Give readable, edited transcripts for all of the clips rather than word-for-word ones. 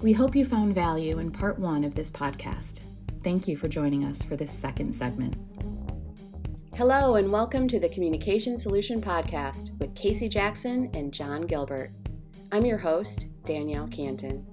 We hope you found value in part 1 of this podcast. Thank you for joining us for this second segment. Hello and welcome to the Communication Solution Podcast with Casey Jackson and John Gilbert. I'm your host, Danielle Cantin.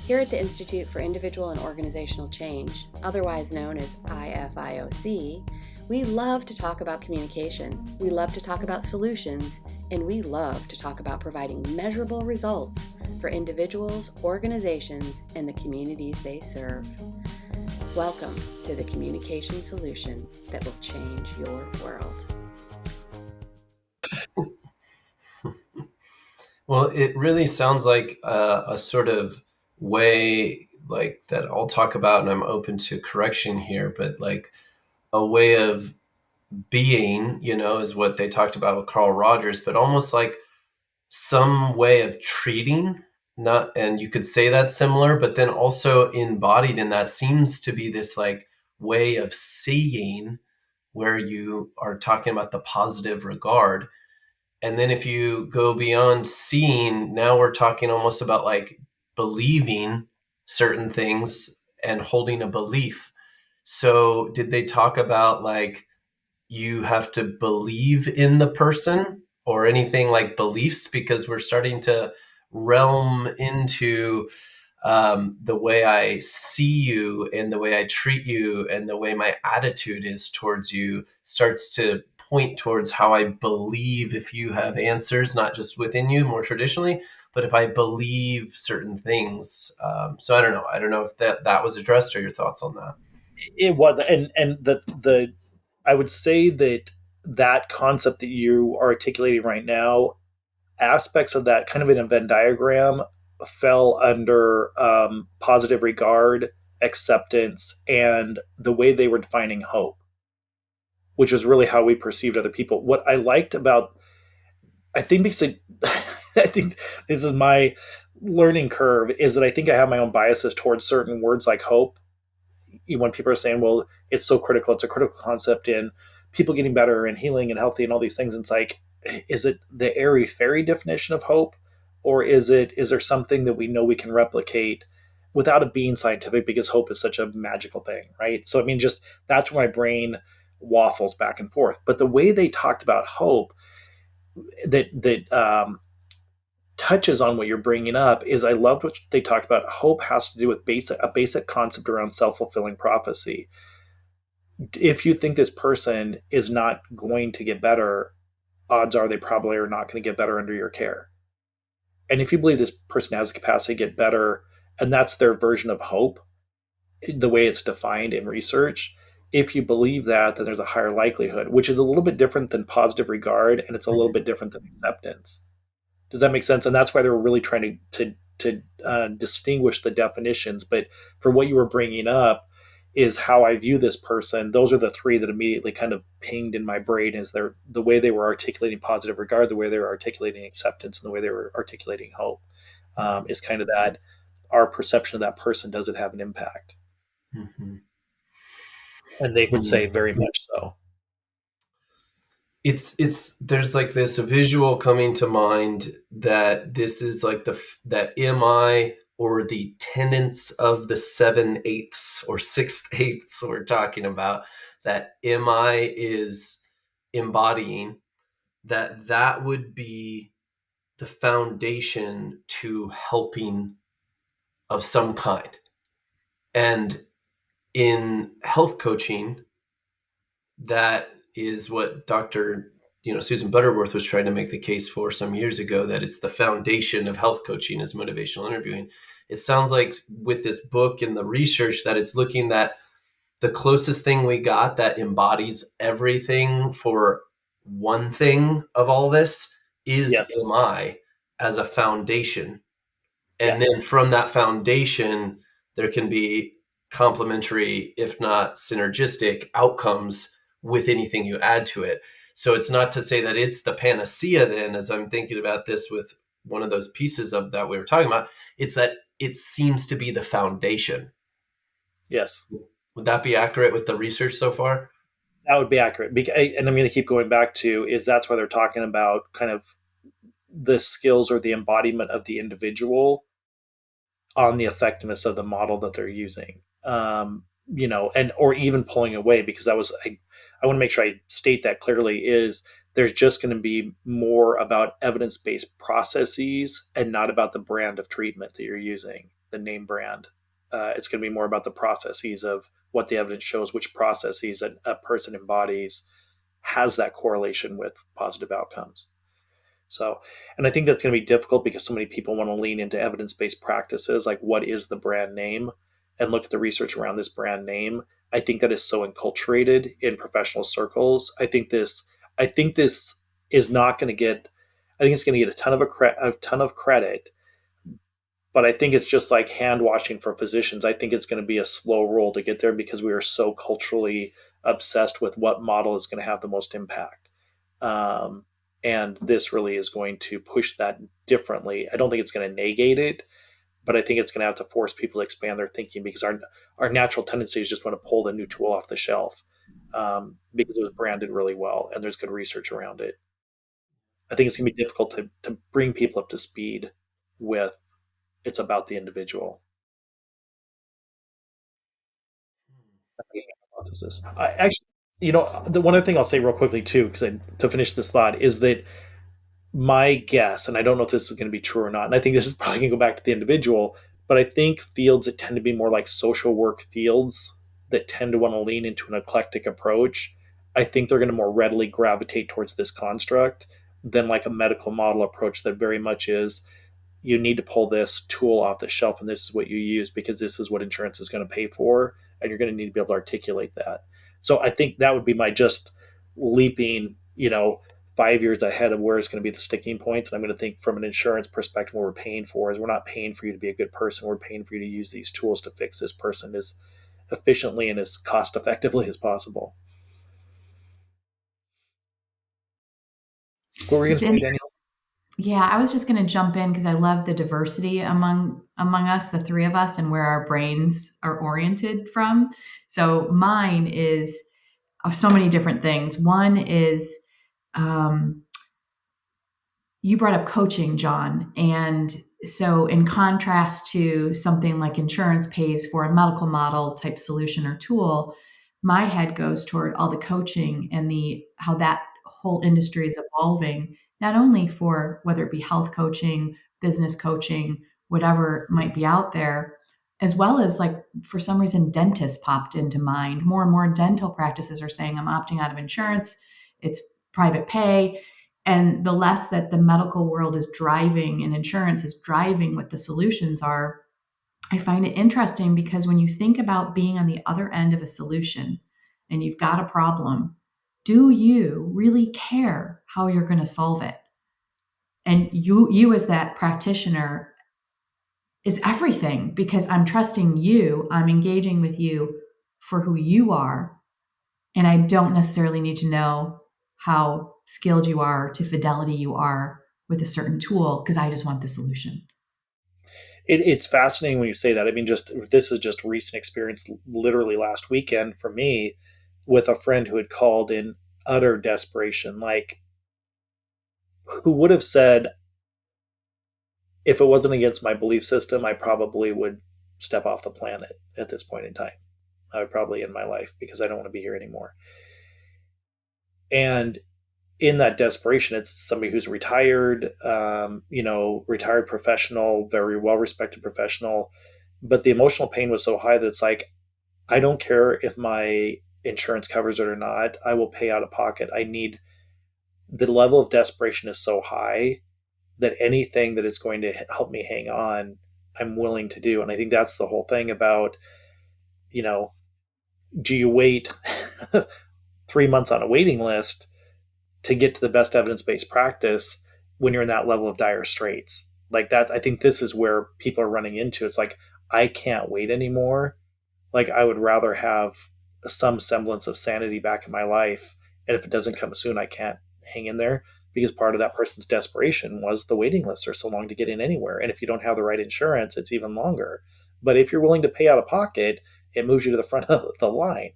Here at the Institute for Individual and Organizational Change, otherwise known as IFIOC, we love to talk about communication, we love to talk about solutions, and we love to talk about providing measurable results for individuals, organizations, and the communities they serve. Welcome to the communication solution that will change your world. Well, it really sounds like a sort of way like that I'll talk about, and I'm open to correction here, but like a way of being, is what they talked about with Carl Rogers, but almost like some way of treating, not, and you could say that's similar, but then also embodied in that seems to be this like way of seeing where you are talking about the positive regard. And then if you go beyond seeing, now we're talking almost about like believing certain things and holding a belief. So did they talk about like you have to believe in the person or anything like beliefs? Because we're starting to realm into the way I see you and the way I treat you and the way my attitude is towards you starts to point towards how I believe if you have answers, not just within you more traditionally, but if I believe certain things. So I don't know if that was addressed or your thoughts on that. It was, and the I would say that concept that you are articulating right now, aspects of that kind of in a Venn diagram fell under positive regard, acceptance, and the way they were defining hope, which is really how we perceived other people. What I liked about, I think basically, I think this is my learning curve, is that I think I have my own biases towards certain words like hope. When people are saying, well, it's so critical, it's a critical concept in people getting better and healing and healthy and all these things. And it's like, is it the airy fairy definition of hope? Or is there something that we know we can replicate without it being scientific, because hope is such a magical thing, right? So, I mean, just that's where my brain waffles back and forth. But the way they talked about hope that touches on what you're bringing up is, I loved what they talked about. Hope has to do with a basic concept around self-fulfilling prophecy. If you think this person is not going to get better, odds are they probably are not going to get better under your care. And if you believe this person has the capacity to get better, and that's their version of hope, the way it's defined in research, if you believe that, then there's a higher likelihood, which is a little bit different than positive regard, and it's a little bit different than acceptance. Does that make sense? And that's why they were really trying to distinguish the definitions. But for what you were bringing up is how I view this person. Those are the three that immediately kind of pinged in my brain, is the way they were articulating positive regard, the way they were articulating acceptance, and the way they were articulating hope, is kind of that our perception of that person, does it have an impact? Mm-hmm. And they would say very much so. It's there's like this visual coming to mind that this is like that MI or the tenets of the 7/8 or 6/8 we're talking about, that MI is embodying, that would be the foundation to helping of some kind. And in health coaching, that is what Dr. Susan Butterworth was trying to make the case for some years ago, that it's the foundation of health coaching is motivational interviewing. It sounds like with this book and the research that it's looking that the closest thing we got that embodies everything for one thing of all this is MI as a foundation. And then from that foundation, there can be complementary, if not synergistic, outcomes with anything you add to it. So it's not to say that it's the panacea then, as I'm thinking about this with one of those pieces of that we were talking about, it's that it seems to be the foundation. Yes. Would that be accurate with the research so far? That would be accurate. And I'm going to keep going back to, is that's why they're talking about kind of the skills or the embodiment of the individual on the effectiveness of the model that they're using. And or even pulling away, because I want to make sure I state that clearly, is there's just going to be more about evidence-based processes and not about the brand of treatment that you're using, the name brand. It's going to be more about the processes of what the evidence shows, which processes a person embodies has that correlation with positive outcomes. So, and I think that's going to be difficult because so many people want to lean into evidence-based practices, like what is the brand name, and look at the research around this brand name. I think that is so enculturated in professional circles. I think this is not going to get. I think it's going to get a ton of credit, but I think it's just like hand washing for physicians. I think it's going to be a slow roll to get there because we are so culturally obsessed with what model is going to have the most impact. Um, and this really is going to push that differently. I don't think it's going to negate it, but I think it's going to have to force people to expand their thinking, because our natural tendency is just want to pull the new tool off the shelf, because it was branded really well and there's good research around it. I think it's going to be difficult to bring people up to speed with it's about the individual. Hypothesis. I actually, the one other thing I'll say real quickly too, because to finish this thought, is that my guess, and I don't know if this is going to be true or not, and I think this is probably going to go back to the individual, but I think fields that tend to be more like social work fields that tend to want to lean into an eclectic approach, I think they're going to more readily gravitate towards this construct than like a medical model approach that very much is, you need to pull this tool off the shelf and this is what you use because this is what insurance is going to pay for, and you're going to need to be able to articulate that. So I think that would be my just leaping 5 years ahead of where it's going to be the sticking points. And I'm going to think from an insurance perspective, what we're paying for is we're not paying for you to be a good person, we're paying for you to use these tools to fix this person as efficiently and as cost effectively as possible. What were you going It's to say, in, Danielle? yeah, I was just going to jump in because I love the diversity among us, the three of us, and where our brains are oriented from. So mine is of so many different things. One is um, you brought up coaching, John. And so, in contrast to something like insurance pays for a medical model type solution or tool, my head goes toward all the coaching and the how that whole industry is evolving, not only for whether it be health coaching, business coaching, whatever might be out there, as well as like for some reason dentists popped into mind. More and more dental practices are saying I'm opting out of insurance. It's private pay, and the less that the medical world is driving and insurance is driving what the solutions are, I find it interesting because when you think about being on the other end of a solution and you've got a problem, do you really care how you're going to solve it? And you as that practitioner is everything, because I'm trusting you, I'm engaging with you for who you are, and I don't necessarily need to know how skilled you are to fidelity you are with a certain tool because I just want the solution. It's fascinating when you say that. I mean, just this is just recent experience, literally last weekend for me, with a friend who had called in utter desperation. Like, who would have said, if it wasn't against my belief system, I probably would step off the planet at this point in time. I would probably end my life because I don't want to be here anymore. And in that desperation, it's somebody who's retired, retired professional, very well respected professional. But the emotional pain was so high that it's like, I don't care if my insurance covers it or not. I will pay out of pocket. The level of desperation is so high that anything that is going to help me hang on, I'm willing to do. And I think that's the whole thing about, you know, do you wait 3 months on a waiting list to get to the best evidence-based practice when you're in that level of dire straits? Like that, I think this is where people are running into. It's like, I can't wait anymore. Like, I would rather have some semblance of sanity back in my life. And if it doesn't come soon, I can't hang in there, because part of that person's desperation was the waiting lists are so long to get in anywhere. And if you don't have the right insurance, it's even longer. But if you're willing to pay out of pocket, it moves you to the front of the line.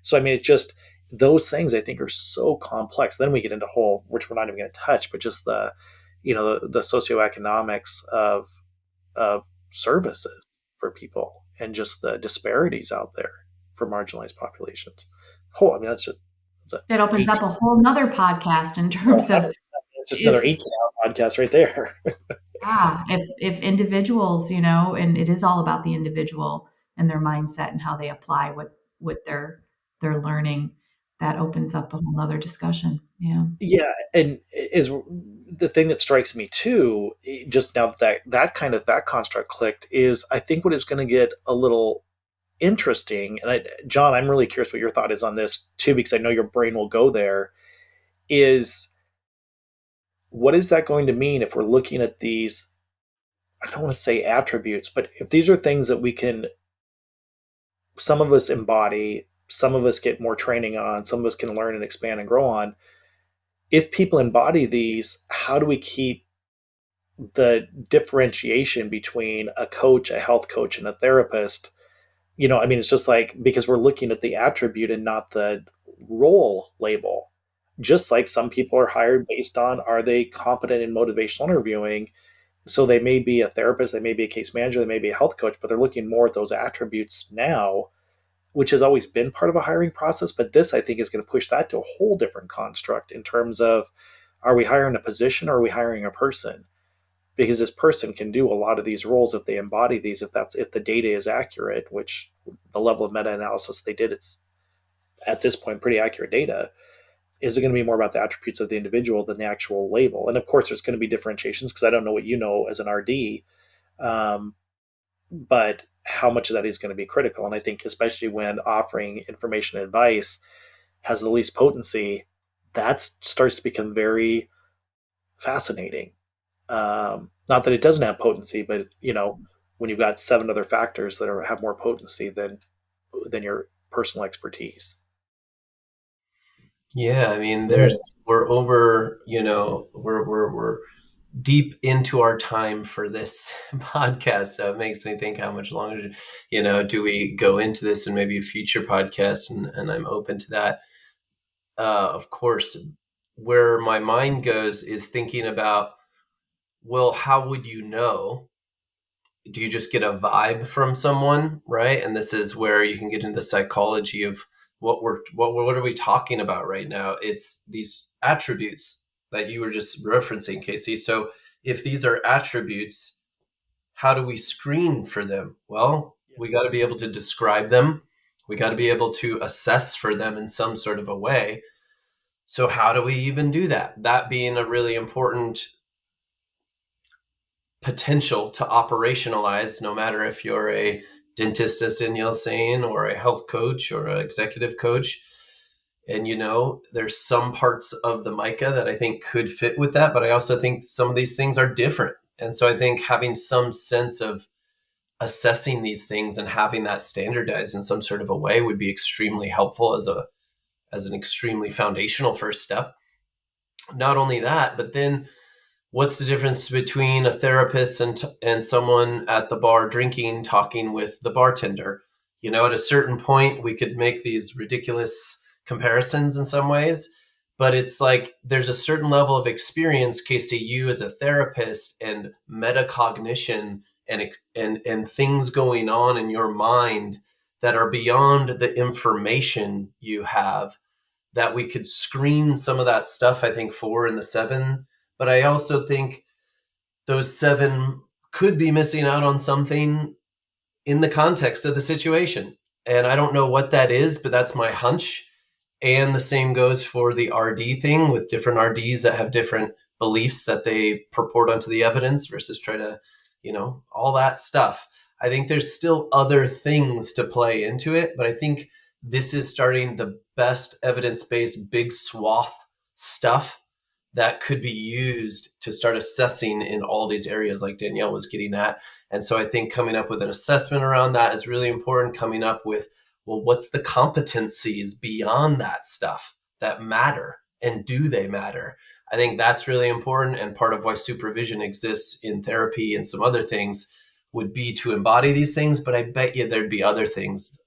So, I mean, it just, those things I think are so complex. Then we get into whole, which we're not even going to touch, but just the socioeconomics of services for people and just the disparities out there for marginalized populations. Oh, I mean, that's That opens up a whole nother podcast in terms of it's just another if 18-hour podcast right there. yeah, if individuals, and it is all about the individual and their mindset and how they apply what they're learning, that opens up a whole other discussion. Yeah. Yeah, and is the thing that strikes me too, just now that construct clicked, is I think what is going to get a little interesting, and John, I'm really curious what your thought is on this too, because I know your brain will go there, is what is that going to mean if we're looking at these, I don't want to say attributes, but if these are things that we can, some of us embody, some of us get more training on, some of us can learn and expand and grow on. If people embody these, how do we keep the differentiation between a coach, a health coach, and a therapist? I mean, it's just like, because we're looking at the attribute and not the role label. Just like some people are hired based on, are they competent in motivational interviewing? So they may be a therapist, they may be a case manager, they may be a health coach, but they're looking more at those attributes now, which has always been part of a hiring process. But this, I think, is going to push that to a whole different construct in terms of, are we hiring a position or are we hiring a person? Because this person can do a lot of these roles if they embody these, if the data is accurate, which the level of meta-analysis they did, it's at this point pretty accurate data. Is it going to be more about the attributes of the individual than the actual label? And of course, there's going to be differentiations, because I don't know what you know as an RD, but how much of that is going to be critical. And I think especially when offering information and advice has the least potency, that starts to become very fascinating. Not that it doesn't have potency, but when you've got 7 other factors that have more potency than your personal expertise. Yeah, I mean, we're over, we're deep into our time for this podcast. So it makes me think, how much longer, do we go into this and maybe a future podcast? And I'm open to that. Of course, where my mind goes is thinking about, well, how would you know? Do you just get a vibe from someone, right? And this is where you can get into the psychology of what are we talking about right now? It's these attributes that you were just referencing, Casey. So if these are attributes, how do we screen for them? Well, we got to be able to describe them. We got to be able to assess for them in some sort of a way. So how do we even do that? That being a really important potential to operationalize, no matter if you're a dentist, as Danielle's saying, or a health coach or an executive coach. And, there's some parts of the MICA that I think could fit with that, but I also think some of these things are different. And so I think having some sense of assessing these things and having that standardized in some sort of a way would be extremely helpful as an extremely foundational first step. Not only that, but then what's the difference between a therapist and someone at the bar drinking, talking with the bartender? At a certain point, we could make these ridiculous comparisons in some ways, but it's like there's a certain level of experience, Casey, you as a therapist, and metacognition and things going on in your mind that are beyond the information you have, that we could screen some of that stuff, I think, for in the 7. But I also think those 7 could be missing out on something in the context of the situation. And I don't know what that is, but that's my hunch. And the same goes for the RD thing, with different RDs that have different beliefs that they purport onto the evidence versus try to, all that stuff. I think there's still other things to play into it, but I think this is starting the best evidence-based big swath stuff that could be used to start assessing in all these areas like Danielle was getting at. And so I think coming up with an assessment around that is really important. Coming up with, well, what's the competencies beyond that stuff that matter, and do they matter? I think that's really important. And part of why supervision exists in therapy and some other things would be to embody these things. But I bet you there'd be other things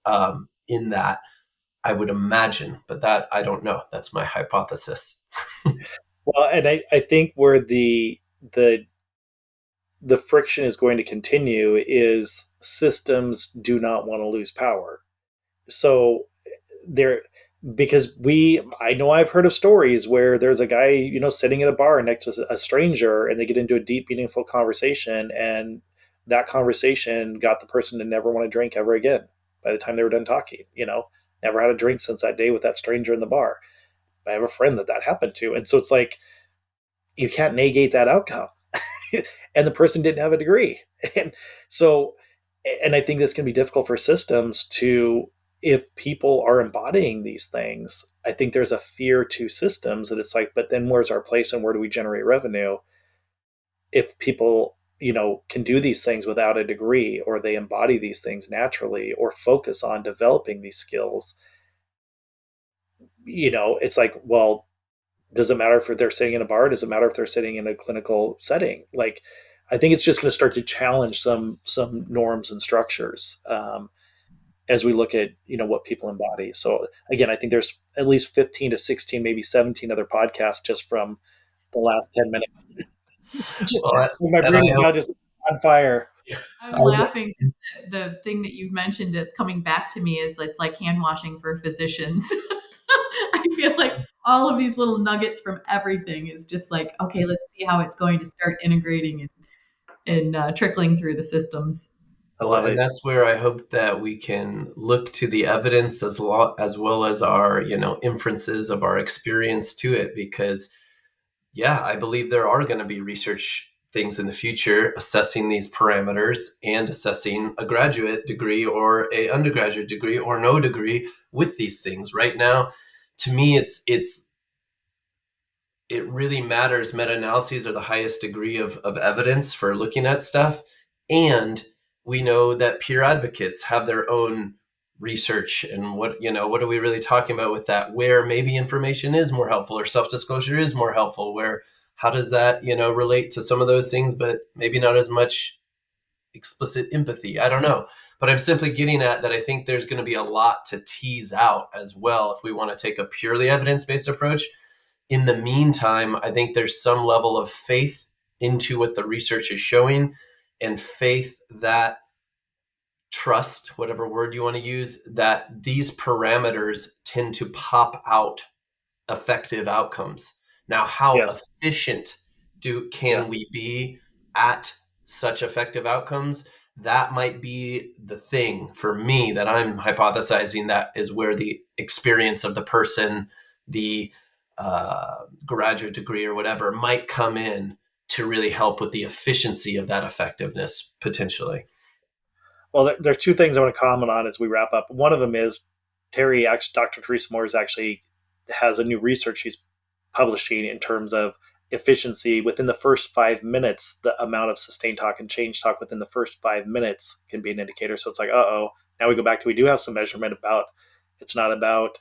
in that, I would imagine, but that I don't know. That's my hypothesis. Well, and I think where the the friction is going to continue is systems do not want to lose power. So there, because I know I've heard of stories where there's a guy, sitting at a bar next to a stranger, and they get into a deep, meaningful conversation, and that conversation got the person to never want to drink ever again by the time they were done talking. Never had a drink since that day with that stranger in the bar. I have a friend that happened to, and so it's like you can't negate that outcome. And the person didn't have a degree. And so, and I think this can be difficult for systems to, if people are embodying these things, I think there's a fear to systems that it's like, but then where's our place and where do we generate revenue if people, can do these things without a degree, or they embody these things naturally, or focus on developing these skills? It's like, well, does it matter if they're sitting in a bar? Does it matter if they're sitting in a clinical setting? Like, I think it's just going to start to challenge some norms and structures, as we look at what people embody. So again, I think there's at least 15 to 16, maybe 17 other podcasts just from the last 10 minutes. Just Well, my and brain is I now just on fire. I'm hope laughing. The thing that you mentioned that's coming back to me is it's like hand washing for physicians. I feel like all of these little nuggets from everything is just like, okay, let's see how it's going to start integrating and trickling through the systems. I Well, love and it. that's where I hope that we can look to the evidence as well as our, inferences of our experience to it. Because, yeah, I believe there are going to be research things in the future assessing these parameters and assessing a graduate degree or a undergraduate degree or no degree with these things. Right now, to me, it really matters. Meta-analyses are the highest degree of evidence for looking at stuff. And we know that peer advocates have their own research. And what are we really talking about with that? Where maybe information is more helpful or self-disclosure is more helpful, where how does that, relate to some of those things, but maybe not as much explicit empathy. I don't know. But I'm simply getting at that I think there's going to be a lot to tease out as well if we want to take a purely evidence-based approach. In the meantime, I think there's some level of faith into what the research is showing, and faith that trust, whatever word you want to use, that these parameters tend to pop out effective outcomes. Now, how Yes. efficient Yes. can we be at such effective outcomes? That might be the thing for me that I'm hypothesizing that is where the experience of the person, the graduate degree or whatever might come in to really help with the efficiency of that effectiveness potentially. Well, there are two things I want to comment on as we wrap up. One of them is Dr. Teresa Moyer actually has a new research she's publishing in terms of efficiency within the first 5 minutes. The amount of sustained talk and change talk within the first 5 minutes can be an indicator. So it's like, now we go back to, we do have some measurement about, it's not about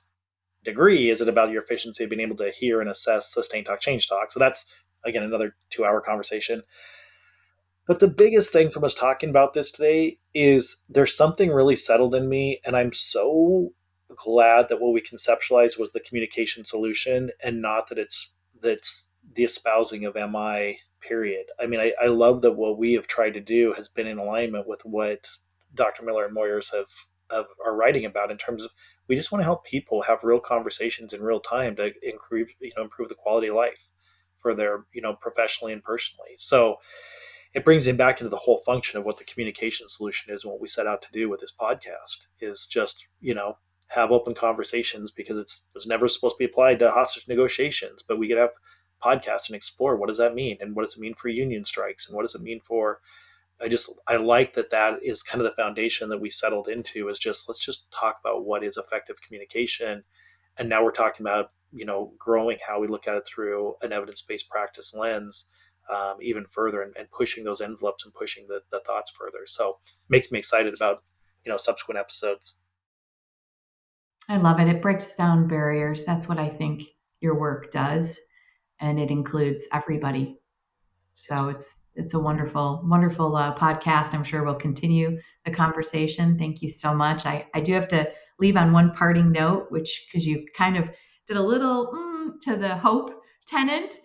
degree. Is it about your efficiency of being able to hear and assess sustained talk, change talk? So that's, again, another 2 hour conversation. But the biggest thing from us talking about this today is there's something really settled in me, and I'm so glad that what we conceptualized was the communication solution, and not that that's the espousing of MI. Period. I mean, I love that what we have tried to do has been in alignment with what Dr. Miller and Moyers are writing about, in terms of, we just want to help people have real conversations in real time to improve the quality of life for their, professionally and personally. So it brings me back into the whole function of what the communication solution is, and what we set out to do with this podcast is just, have open conversations, because it was never supposed to be applied to hostage negotiations, but we could have podcasts and explore, what does that mean, and what does it mean for union strikes, and what does it mean for, I like that is kind of the foundation that we settled into, is just, let's just talk about what is effective communication. And now we're talking about, growing how we look at it through an evidence-based practice lens, even further, and pushing those envelopes and pushing the thoughts further. So makes me excited about, subsequent episodes. I love it. It breaks down barriers. That's what I think your work does, and it includes everybody. So Yes. it's a wonderful, wonderful podcast. I'm sure we'll continue the conversation. Thank you so much. I do have to leave on one parting note, which, because you kind of did a little to the hope tenant,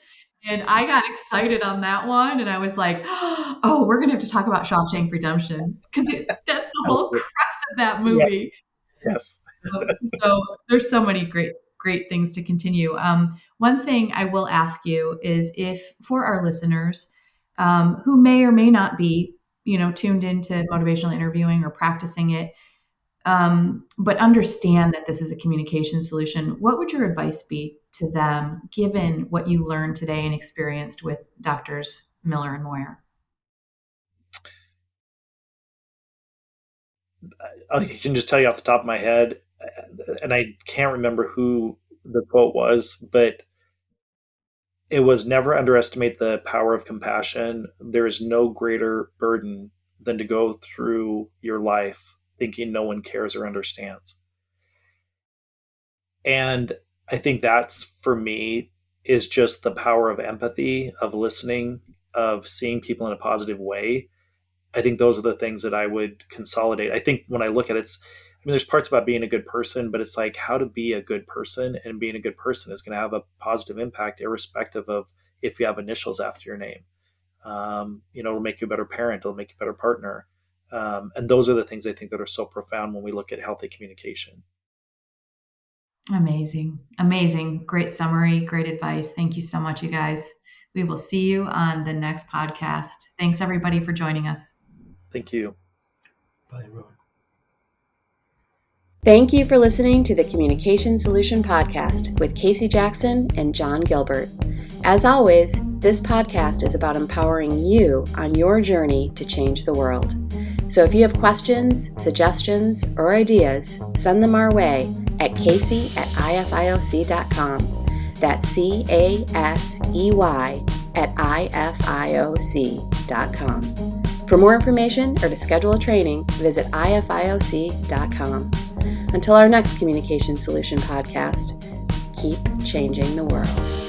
And I got excited on that one, and I was like, "Oh, we're gonna have to talk about Shawshank Redemption because that's the whole crux of that Yes. movie." Yes. So there's so many great things to continue. One thing I will ask you is if for our listeners who may or may not be, tuned into motivational interviewing or practicing it, but understand that this is a communication solution, what would your advice be to them, given what you learned today and experienced with Doctors Miller and Moyer? I can just tell you off the top of my head, and I can't remember who the quote was, but it was never underestimate the power of compassion. There is no greater burden than to go through your life thinking no one cares or understands. And I think that's, for me, is just the power of empathy, of listening, of seeing people in a positive way. I think those are the things that I would consolidate. I think when I look at it, there's parts about being a good person, but it's like how to be a good person, and being a good person is going to have a positive impact, irrespective of if you have initials after your name. It'll make you a better parent, it'll make you a better partner. And those are the things I think that are so profound when we look at healthy communication. Amazing. Amazing. Great summary. Great advice. Thank you so much, you guys. We will see you on the next podcast. Thanks, everybody, for joining us. Thank you. Bye, everyone. Thank you for listening to the Communication Solution Podcast with Casey Jackson and John Gilbert. As always, this podcast is about empowering you on your journey to change the world. So if you have questions, suggestions, or ideas, send them our way at casey@ifioc.com. That's CASEY@ifioc.com. For more information or to schedule a training, visit ifioc.com. Until our next Communication Solution podcast, keep changing the world.